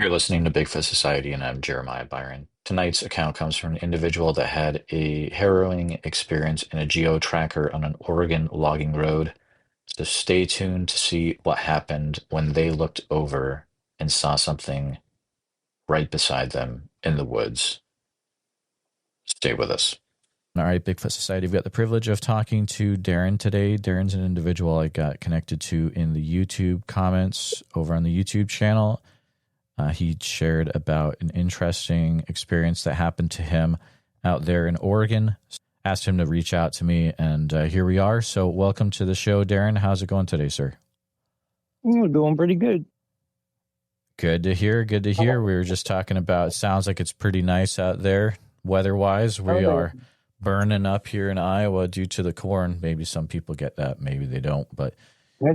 You're listening to Bigfoot Society, and I'm Jeremiah Byron. Tonight's account comes from an individual that had a harrowing experience in a Geo Tracker on an Oregon logging road. So stay tuned to see what happened when they looked over and saw something right beside them in the woods. Stay with us. All right, Bigfoot Society, we've got the privilege of talking to Darren today. Darren's an individual I got connected to in the YouTube comments over on the YouTube channel. He shared about an interesting experience that happened to him out there in Oregon. Asked him to reach out to me, and here we are. So welcome to the show, Darren. How's it going today, sir? Doing pretty good. Good to hear. Good to hear. We were just talking about, it sounds like it's pretty nice out there weather-wise. We are burning up here in Iowa due to the corn. Maybe some people get that. Maybe they don't, but I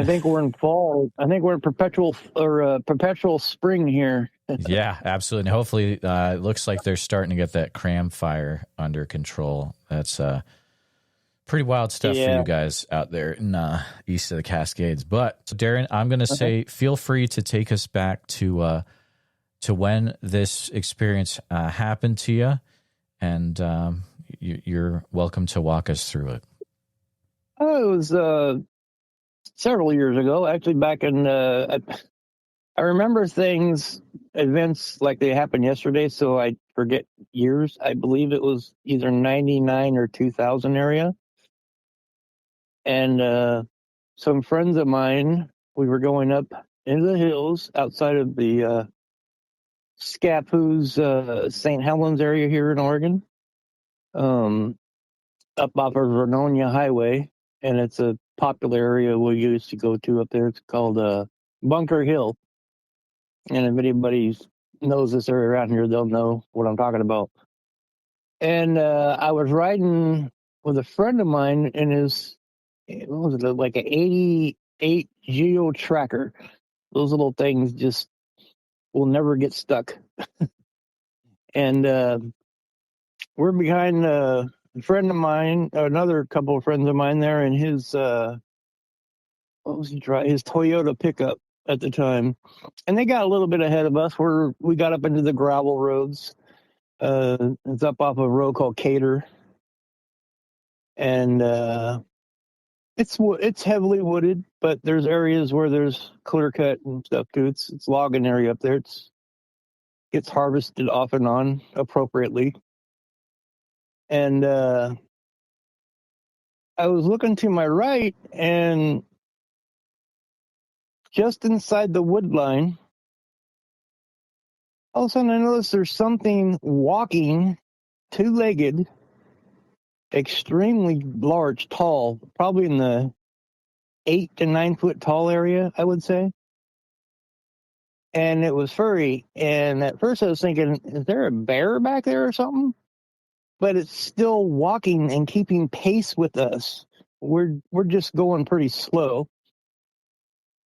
think we're in fall. I think we're in perpetual spring here. Yeah, absolutely. And hopefully, it looks like they're starting to get that cram fire under control. That's pretty wild stuff for you guys out there in east of the Cascades. But Darren, I'm going to say, feel free to take us back to when this experience happened to you, and you're welcome to walk us through it. Oh, it was several years ago, actually. Back in, I remember events like they happened yesterday, so I forget years. I believe it was either 99 or 2000 area. And some friends of mine, we were going up into the hills outside of the Scappoose, St. Helens area here in Oregon, up off of Vernonia Highway, and it's a popular area we used to go to up there. It's called Bunker Hill, and if anybody knows this area around here, they'll know what I'm talking about. And I was riding with a friend of mine in his, what was it, like an 88 Geo Tracker. Those little things just will never get stuck. And we're behind a friend of mine, another couple of friends of mine there, in his what was he driving? His Toyota pickup at the time, and they got a little bit ahead of us. We got up into the gravel roads. It's up off a road called Cater, and it's heavily wooded, but there's areas where there's clear cut and stuff too. It's logging area up there. Gets harvested off and on appropriately. And I was looking to my right, and just inside the wood line, all of a sudden I noticed there's something walking, two-legged, extremely large, tall, probably in the 8 to 9 foot tall area, I would say. And it was furry. And at first I was thinking, is there a bear back there or something? But it's still walking and keeping pace with us. We're just going pretty slow.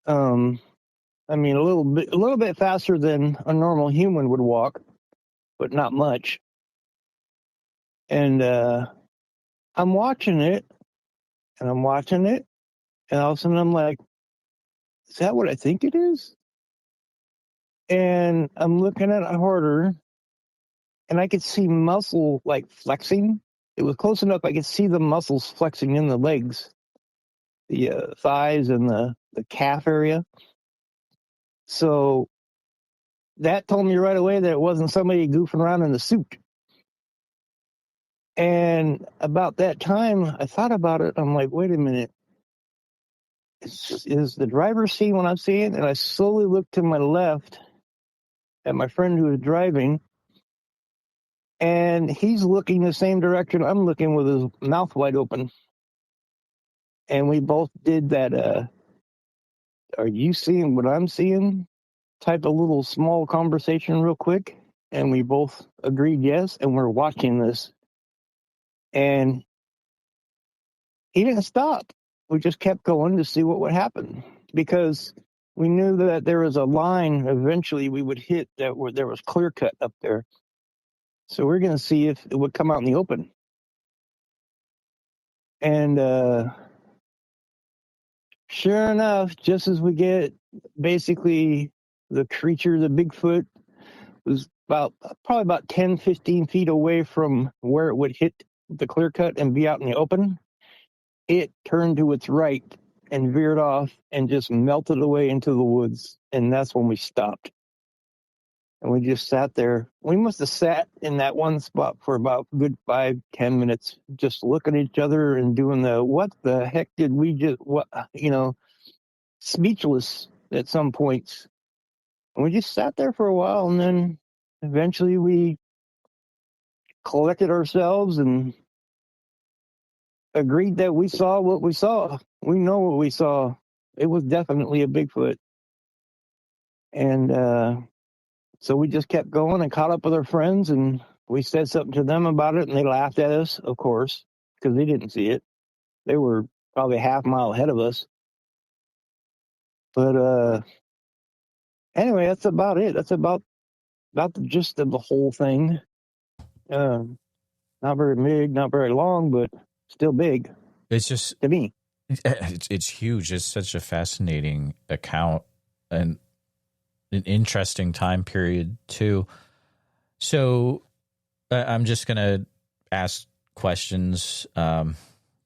I mean, a little bit faster than a normal human would walk, but not much. And I'm watching it, and I'm watching it, and all of a sudden I'm like, is that what I think it is? And I'm looking at it harder, and I could see muscle like flexing. It was close enough I could see the muscles flexing in the legs, the thighs and the calf area. So that told me right away that it wasn't somebody goofing around in a suit. And about that time, I thought about it. I'm like, wait a minute. Is the driver seeing what I'm seeing? And I slowly looked to my left at my friend who was driving, and he's looking the same direction I'm looking with his mouth wide open. And we both did that, are you seeing what I'm seeing? Type of little small conversation real quick. And we both agreed yes, and we're watching this. And he didn't stop. We just kept going to see what would happen, because we knew that there was a line eventually we would hit that where there was clear cut up there. So we're going to see if it would come out in the open. And sure enough, just as we get basically the creature, the Bigfoot, was probably about 10, 15 feet away from where it would hit the Clearcut and be out in the open. It turned to its right and veered off and just melted away into the woods. And that's when we stopped. And we just sat there. We must have sat in that one spot for about a good 5-10 minutes, just looking at each other and doing what the heck did we just, speechless at some points. And we just sat there for a while, and then eventually we collected ourselves and agreed that we saw what we saw. We know what we saw. It was definitely a Bigfoot. And so we just kept going and caught up with our friends, and we said something to them about it, and they laughed at us, of course, because they didn't see it. They were probably a half mile ahead of us. But anyway, that's about it. That's about the gist of the whole thing. Not very big, not very long, but still big. It's just to me. It's huge. It's such a fascinating account and an interesting time period too. So I'm just gonna ask questions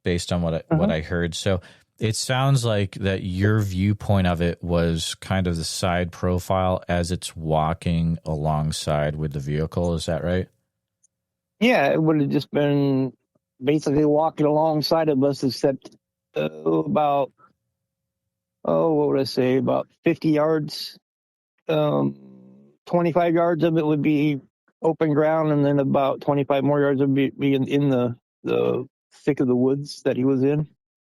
based on what I heard. So it sounds like that your viewpoint of it was kind of the side profile as it's walking alongside with the vehicle. Is that right? Yeah, it would have just been basically walking alongside of us, except about, what would I say, about 50 yards. 25 yards of it would be open ground, and then about 25 more yards would be in the thick of the woods that he was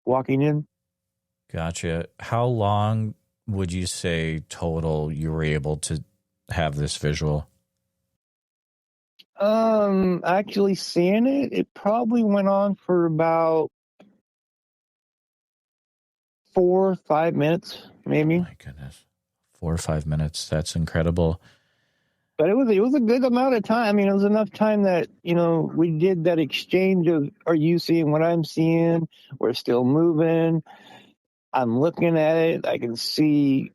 walking in. Gotcha. How long would you say total you were able to have this visual? Actually seeing it probably went on for about 4 or 5 minutes, maybe. Oh my goodness. 4 or 5 minutes. That's incredible. But it was a good amount of time. I mean, it was enough time that, we did that exchange of, are you seeing what I'm seeing? We're still moving. I'm looking at it. I can see,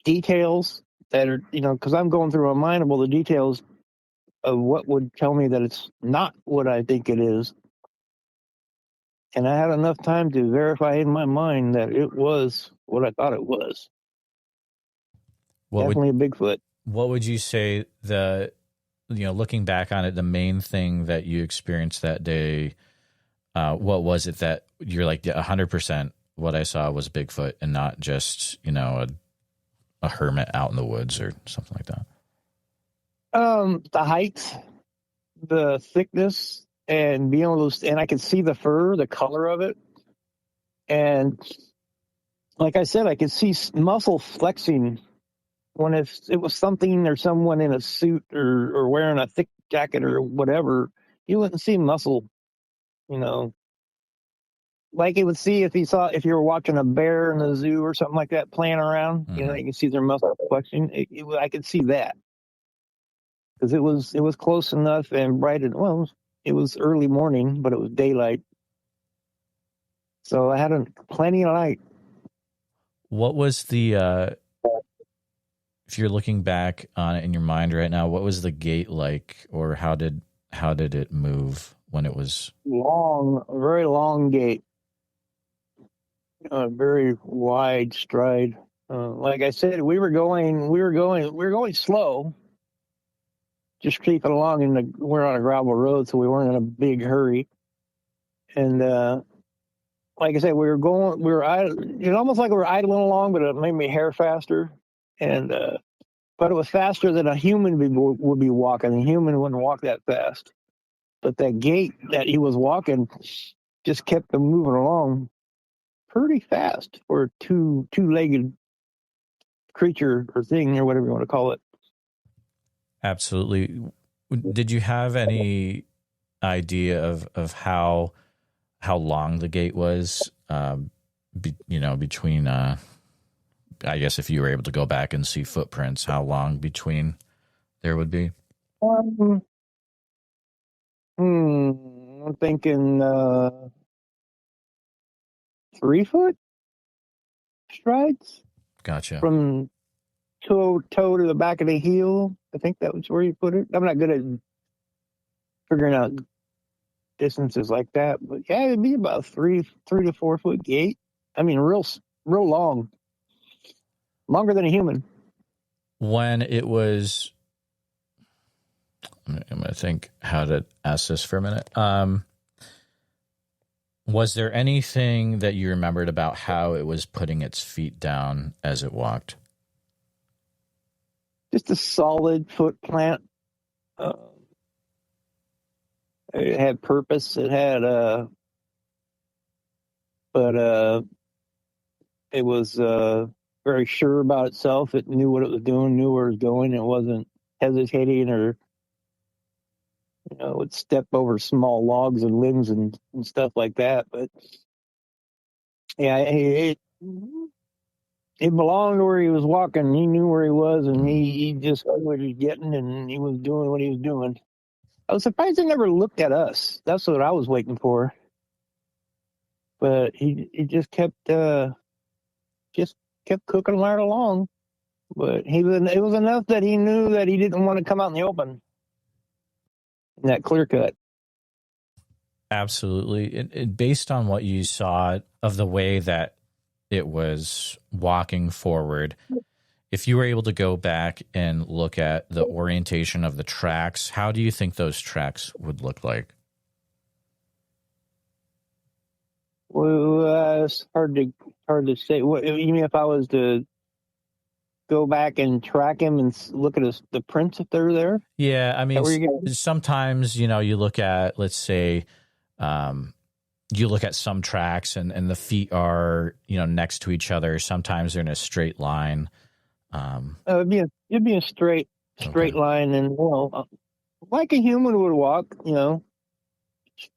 details that are, because I'm going through my mind of all the details of what would tell me that it's not what I think it is. And I had enough time to verify in my mind that it was what I thought it was. Definitely a Bigfoot. What would you say looking back on it, the main thing that you experienced that day, what was it that you're like, 100% what I saw was Bigfoot and not just, a hermit out in the woods or something like that? The height, the thickness, and being able to, and I could see the fur, the color of it. And like I said, I could see muscle flexing when if it was something or someone in a suit or wearing a thick jacket or whatever, you wouldn't see muscle, like you would see if you were watching a bear in the zoo or something like that playing around. Mm-hmm. You can see their muscle flexing. I could see that because it was close enough and bright. It was early morning, but it was daylight, so I had plenty of light. What was the if you're looking back on it in your mind right now, what was the gait like, or how did it move when it was long, a very long gait, a very wide stride. Like I said, we were going slow, just creeping along. We're on a gravel road, so we weren't in a big hurry. And like I said, it's almost like we were idling along, but it made me hair faster. And but it was faster than a human would be walking. A human wouldn't walk that fast. But that gait that he was walking just kept him moving along pretty fast for a two-legged creature or thing or whatever you want to call it. Absolutely. Did you have any idea of how long the gate was? Between I guess if you were able to go back and see footprints, how long between there would be? I'm thinking 3 foot strides. Gotcha. From toe to the back of the heel. I think that was where you put it. I'm not good at figuring out distances like that, but yeah, it'd be about 3 to 4 foot gait. I mean, real long, longer than a human. When it was, I'm going to think how to ask this for a minute. Was there anything that you remembered about how it was putting its feet down as it walked? Just a solid foot plant. It had purpose. It had but it was very sure about itself. It knew what it was doing, knew where it was going. It wasn't hesitating or would step over small logs and limbs and stuff like that. But yeah, it belonged where he was walking. He knew where he was, and he just knew what he was getting, and he was doing what he was doing. I was surprised he never looked at us. That's what I was waiting for. But he just kept cooking right along. But it was enough that he knew that he didn't want to come out in the open. In that Clearcut. Absolutely. Based on what you saw of the way that it was walking forward, if you were able to go back and look at the orientation of the tracks, how do you think those tracks would look like? Well, it's hard to say. What you mean if I was to go back and track him and look at the prints if they're there? Yeah, I mean, sometimes you look at, let's say, you look at some tracks and the feet are next to each other. Sometimes they're in a straight line. It'd be a straight line, and like a human would walk,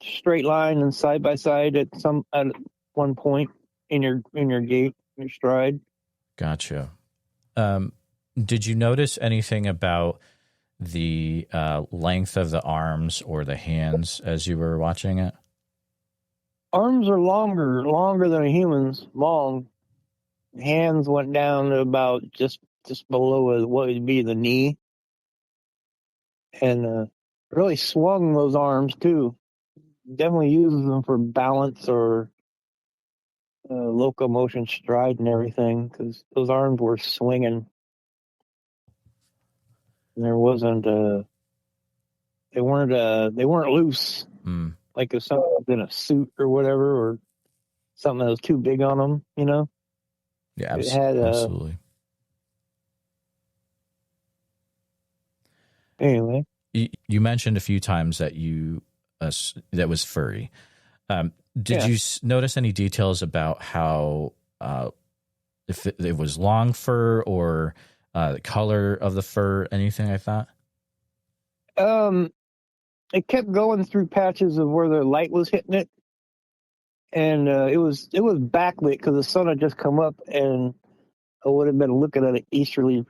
straight line and side by side at one point in your gait, your stride. Gotcha. Did you notice anything about the length of the arms or the hands as you were watching it? Arms are longer than a human's. Long. Hands went down to about just below what would be the knee, and really swung those arms too. Definitely uses them for balance or locomotion, stride, and everything, because those arms were swinging. And there wasn't they weren't loose. Like if someone was in a suit or whatever, or something that was too big on them, Yeah, it had absolutely. Anyway, you mentioned a few times that that was furry. Did you notice any details about how if it was long fur or the color of the fur, anything like that? It kept going through patches of where the light was hitting it, and it was backlit because the sun had just come up, and I would have been looking at an easterly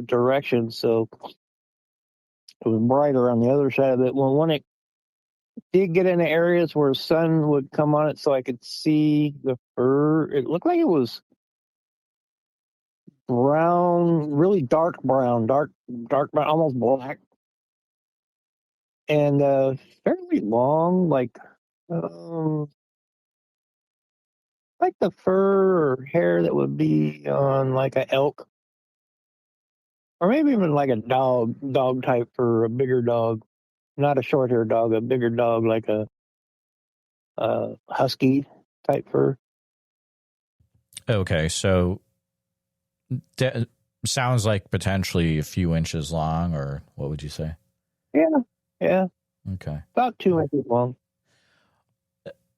direction, so it was brighter on the other side of it. Well, when it did get into areas where sun would come on it, so I could see the fur, it looked like it was brown, really dark brown, dark brown, almost black, and fairly long, like the fur or hair that would be on like an elk, or maybe even like a dog type fur, a bigger dog, not a short-haired dog, a bigger dog, like a husky type fur. Okay, so that sounds like potentially a few inches long, or what would you say? Yeah. Okay. About 2 inches long.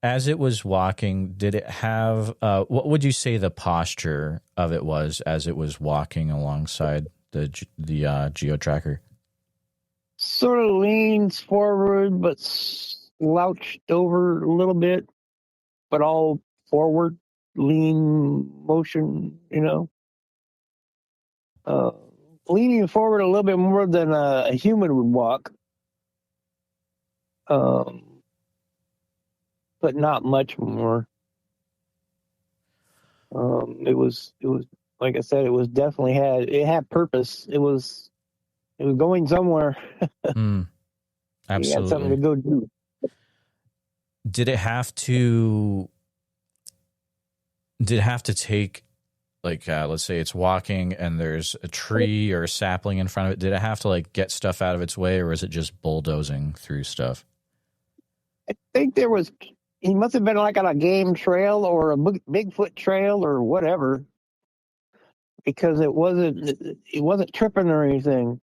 As it was walking, did it have, what would you say the posture of it was as it was walking alongside the Geo Tracker? Sort of leans forward, but slouched over a little bit, but all forward, lean motion, leaning forward a little bit more than a human would walk. But not much more. It was like I said, it had purpose. It was going somewhere. Absolutely. You had something to go do. Did it have to take, like, let's say it's walking and there's a tree or a sapling in front of it, did it have to like get stuff out of its way, or was it just bulldozing through stuff? I think he must have been like on a game trail or a Bigfoot trail or whatever, because it wasn't tripping or anything,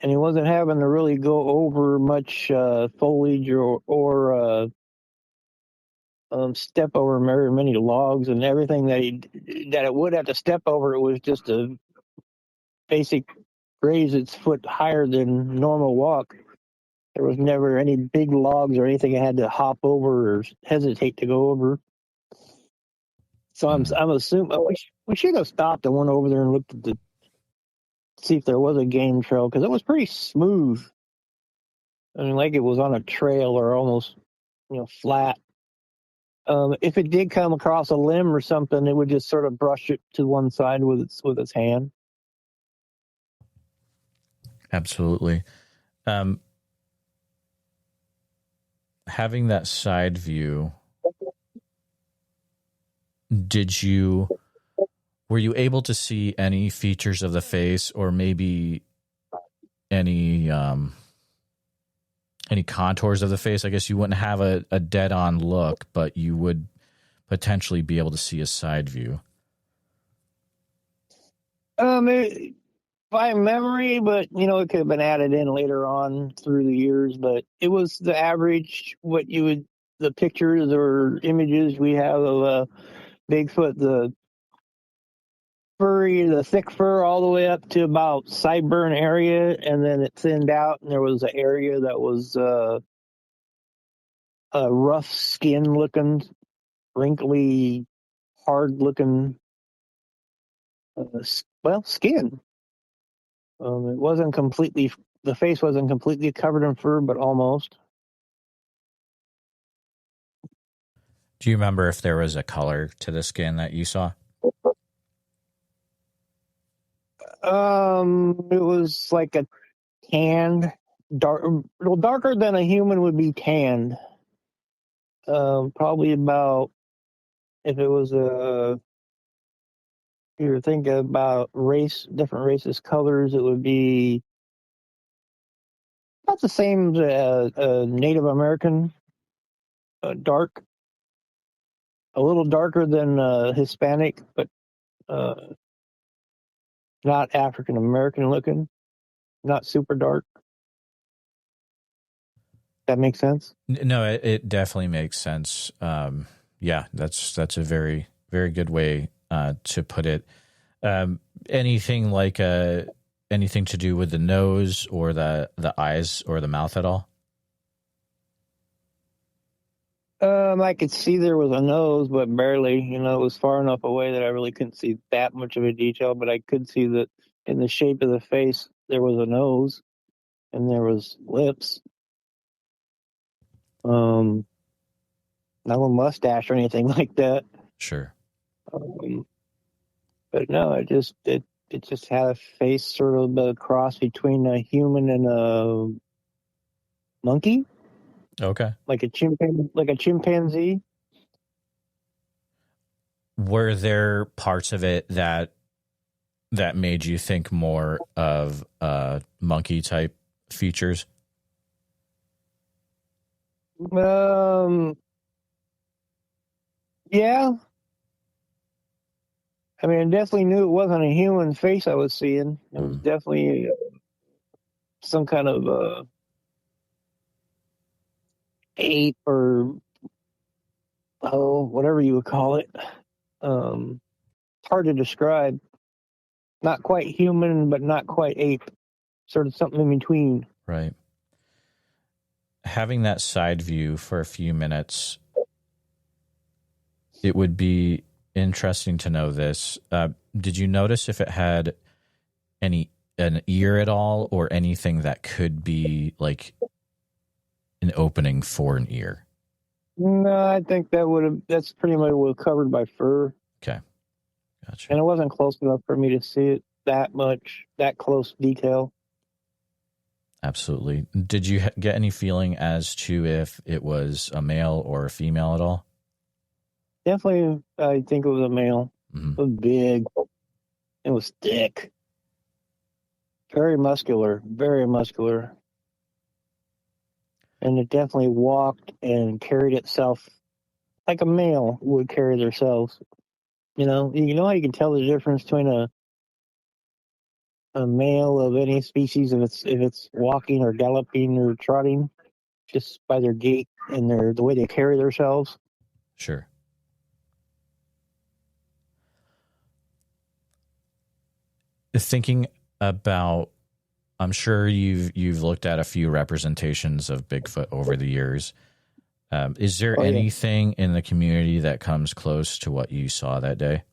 and he wasn't having to really go over much foliage or step over very many logs, and everything that it would have to step over. It was just a basic raise its foot higher than normal walk. There was never any big logs or anything I had to hop over or hesitate to go over. So I'm assuming we should have stopped and went over there and looked at see if there was a game trail, because it was pretty smooth. I mean, like it was on a trail or almost, flat. If it did come across a limb or something, it would just sort of brush it to one side with its hand. Absolutely. Having that side view, were you able to see any features of the face, or maybe any contours of the face? I guess you wouldn't have a dead on look, but you would potentially be able to see a side view. By memory, but it could have been added in later on through the years. But it was the average, the pictures or images we have of Bigfoot, the thick fur all the way up to about sideburn area, and then it thinned out, and there was an area that was a rough skin looking, wrinkly, hard looking, skin. The face wasn't completely covered in fur, but almost. Do you remember if there was a color to the skin that you saw? It was like a tanned, darker than a human would be tanned. Probably about, if it was you're thinking about different races, colors, it would be about the same as Native American, dark, a little darker than Hispanic, but not African American looking, not super dark. That makes sense? No, it definitely makes sense. Yeah, that's a very, very good way to put it. Anything like anything to do with the nose or the eyes or the mouth at all? I could see there was a nose, but barely. It was far enough away that I really couldn't see that much of a detail. But I could see that in the shape of the face, there was a nose, and there was lips. Not a mustache or anything like that. Sure. But no, it just had a face sort of a cross between a human and a monkey. Okay. Like a chimpanzee. Were there parts of it that made you think more of monkey type features? Yeah. I mean, I definitely knew it wasn't a human face I was seeing. It was definitely some kind of ape or whatever you would call it. Hard to describe. Not quite human, but not quite ape. Sort of something in between. Right. Having that side view for a few minutes, it would be interesting to know this. Did you notice if it had an ear at all, or anything that could be like an opening for an ear? No, I think that's pretty much well covered by fur. Okay. Gotcha. And it wasn't close enough for me to see it that close detail. Absolutely. Did you get any feeling as to if it was a male or a female at all? Definitely, I think it was a male. Mm-hmm. It was big. It was thick. Very muscular. Very muscular. And it definitely walked and carried itself like a male would carry themselves. You know how you can tell the difference between a male of any species if it's walking or galloping or trotting just by their gait and the way they carry themselves. Sure. Thinking about, I'm sure you've looked at a few representations of Bigfoot over the years. Is there anything in the community that comes close to what you saw that day?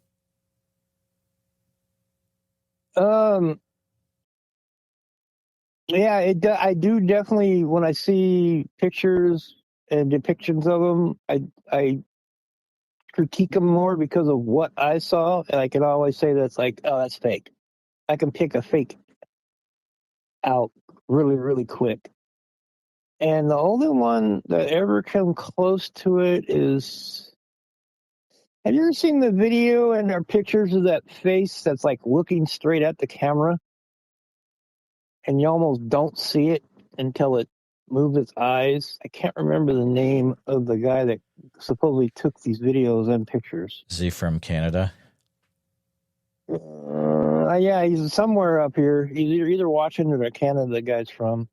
Yeah, I do definitely, when I see pictures and depictions of them, I critique them more because of what I saw, and I can always say that's like, oh, that's fake. I can pick a fake out really, really quick. And the only one that ever come close to it is, have you ever seen the video and our pictures of that face that's like looking straight at the camera? And you almost don't see it until it moves its eyes. I can't remember the name of the guy that supposedly took these videos and pictures. Is he from Canada? Yeah, he's somewhere up here. He's either watching it or Canada. The guy's from.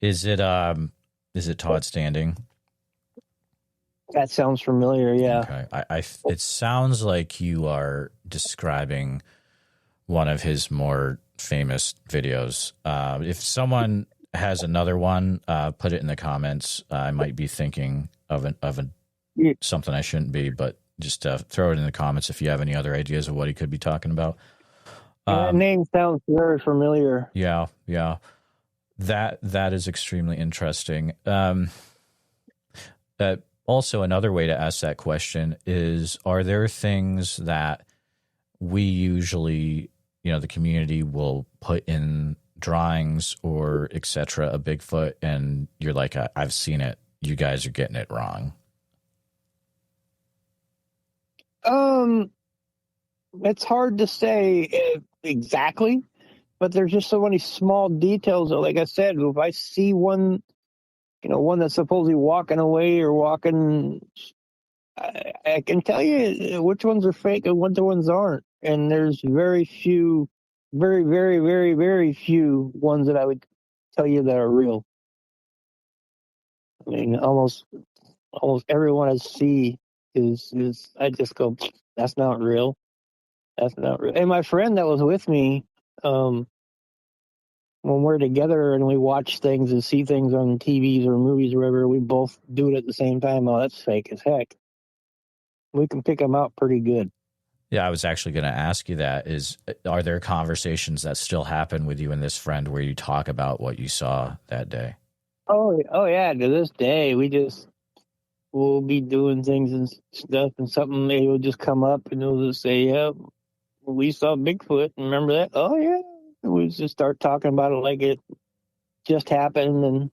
Is it Todd Standing? That sounds familiar. Yeah. Okay. It sounds like you are describing one of his more famous videos. If someone has another one, put it in the comments. I might be thinking of something I shouldn't be, but just throw it in the comments if you have any other ideas of what he could be talking about. That name sounds very familiar. Yeah. That is extremely interesting. Also, another way to ask that question is, are there things that we usually, the community will put in drawings or etc. a Bigfoot, and you're like, I've seen it. You guys are getting it wrong. It's hard to say exactly, but there's just so many small details. Like I said, if I see one, one that's supposedly walking away or walking, I can tell you which ones are fake and which ones aren't. And there's very few, very, very, very, very few ones that I would tell you that are real. I mean, almost everyone I see is I just go, that's not real. That's not real. And my friend that was with me, when we're together and we watch things and see things on TVs or movies or whatever, we both do it at the same time. Oh, that's fake as heck. We can pick them out pretty good. Yeah, I was actually going to ask you that. Are there conversations that still happen with you and this friend where you talk about what you saw that day? Oh yeah. To this day, we'll be doing things and stuff, and something they will just come up and they'll just say, "Yeah, we saw Bigfoot. Remember that?" Oh yeah. And we just start talking about it like it just happened,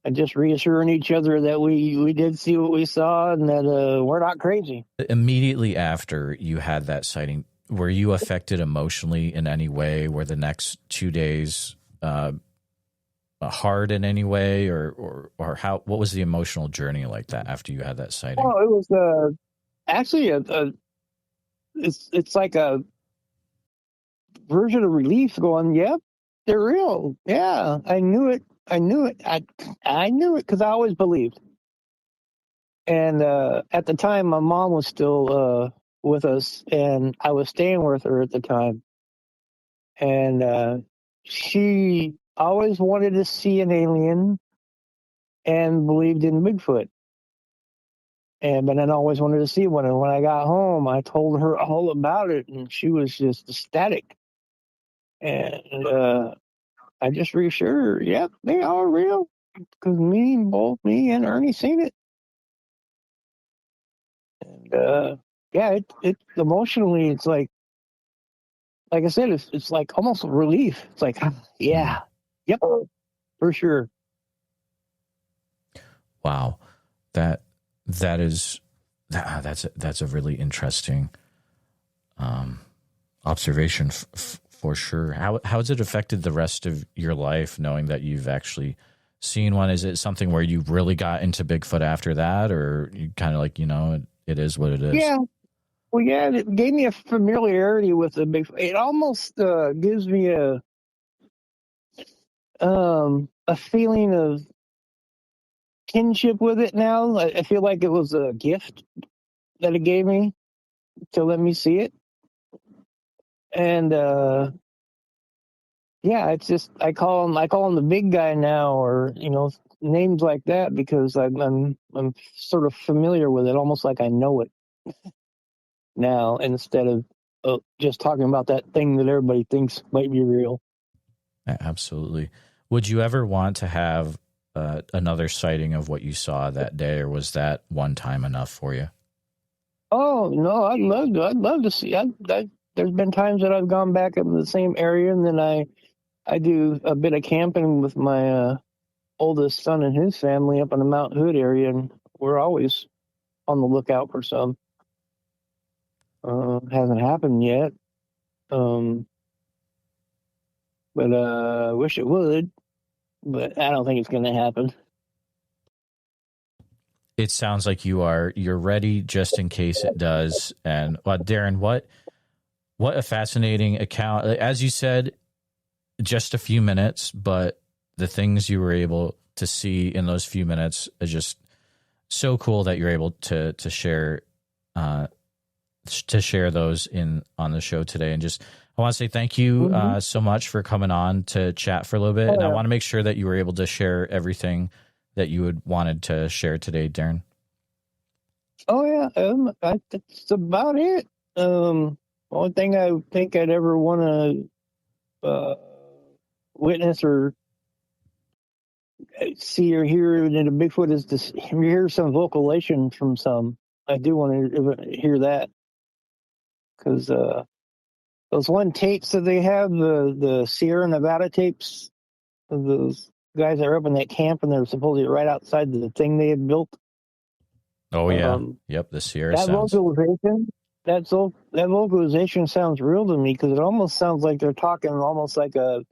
and just reassuring each other that we did see what we saw and that we're not crazy. Immediately after you had that sighting, were you affected emotionally in any way? Were the next 2 days hard in any way, or how? What was the emotional journey like that after you had that sighting? Oh, it was actually it's like a version of relief. Going, yep, they're real. Yeah, I knew it. I knew it because I always believed. And at the time, my mom was still with us, and I was staying with her at the time. And she always wanted to see an alien and believed in Bigfoot. But then I always wanted to see one. And when I got home, I told her all about it, and she was just ecstatic. And I just reassured her, yep, they are real. Because both me and Ernie seen it. And yeah, it emotionally, it's like I said, it's like almost relief. It's like, Mm. yeah, yep, for sure. Wow, that that is that's a really interesting um, observation for sure. How has it affected the rest of your life, knowing that you've actually seen one? Is it something where you really got into Bigfoot after that, or you kind of like, it is what it is? Yeah, well, yeah, it gave me a familiarity with the big. It almost gives me a feeling of kinship with it now. I feel like it was a gift that it gave me to let me see it, and yeah, it's just I call him the big guy now, or names like that because I'm sort of familiar with it, almost like I know it now instead of just talking about that thing that everybody thinks might be real. Absolutely. Would you ever want to have another sighting of what you saw that day, or was that one time enough for you? Oh no, I'd love to see. There's been times that I've gone back up in the same area, and then I do a bit of camping with my oldest son and his family up in the Mount Hood area, and we're always on the lookout for some. Hasn't happened yet, um, but I wish it would. But I don't think it's going to happen. It sounds like you're ready just in case it does. And Darren, what a fascinating account. As you said, just a few minutes, but the things you were able to see in those few minutes is just so cool that you're able to share those in on the show today. And just I want to say thank you Mm-hmm. so much for coming on to chat for a little bit. Oh And I yeah, want to make sure that you were able to share everything that you had wanted to share today, Darren. oh yeah. That's about it. Only thing I think I'd ever want to witness or see or hear in a Bigfoot is to hear some vocalization from some. I do want to hear that because those one tapes that they have, the Sierra Nevada tapes, of those guys that are up in that camp and they're supposedly right outside the thing they had built. Oh yeah. Um, Yep, the Sierra that sounds. vocalization, that vocalization sounds real to me because it almost sounds like they're talking almost like a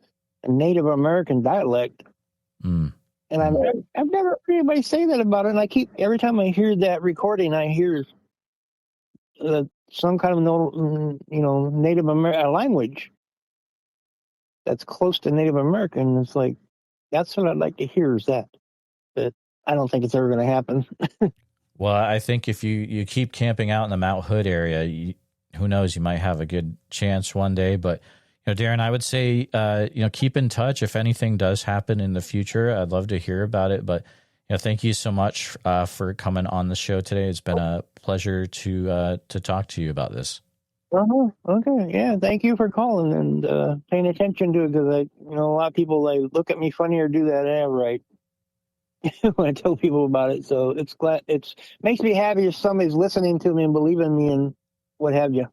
Native American dialect. Mm. And Mm. I've never heard anybody say that about it. And I keep every time I hear that recording, I hear some kind of Native American language that's close to Native American. It's like that's what I'd like to hear is that. But I don't think it's ever going to happen. Well, I think if you keep camping out in the Mount Hood area, who knows, you might have a good chance one day. But Darren, I would say keep in touch if anything does happen in the future. I'd love to hear about it. But thank you so much for coming on the show today. It's been a pleasure to talk to you about this. Uh-huh. Okay. Yeah. Thank you for calling and paying attention to it because a lot of people look at me funny or do that. Yeah, right. When I tell people about it, so it's makes me happy if somebody's listening to me and believing me and what have you.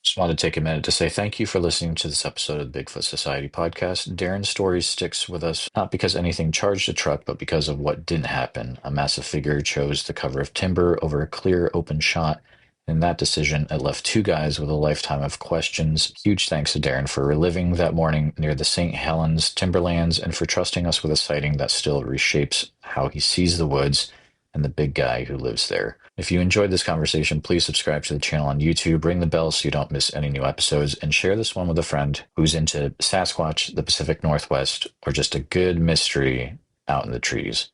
Just wanted to take a minute to say thank you for listening to this episode of the Bigfoot Society podcast. Darren's story sticks with us, not because anything charged a truck, but because of what didn't happen. A massive figure chose the cover of timber over a clear, open shot. In that decision, it left two guys with a lifetime of questions. Huge thanks to Darren for reliving that morning near the St. Helens timberlands and for trusting us with a sighting that still reshapes how he sees the woods and the big guy who lives there. If you enjoyed this conversation, please subscribe to the channel on YouTube, ring the bell so you don't miss any new episodes, and share this one with a friend who's into Sasquatch, the Pacific Northwest, or just a good mystery out in the trees.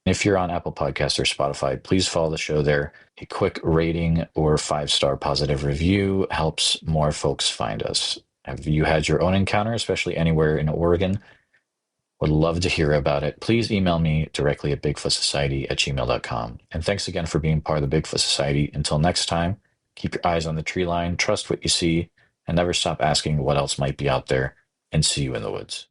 If you're on Apple Podcasts or Spotify, please follow the show there. A quick rating or 5-star positive review helps more folks find us. Have you had your own encounter, especially anywhere in Oregon? Would love to hear about it. Please email me directly at bigfootsociety@gmail.com. And thanks again for being part of the Bigfoot Society. Until next time, keep your eyes on the tree line, trust what you see, and never stop asking what else might be out there, and see you in the woods.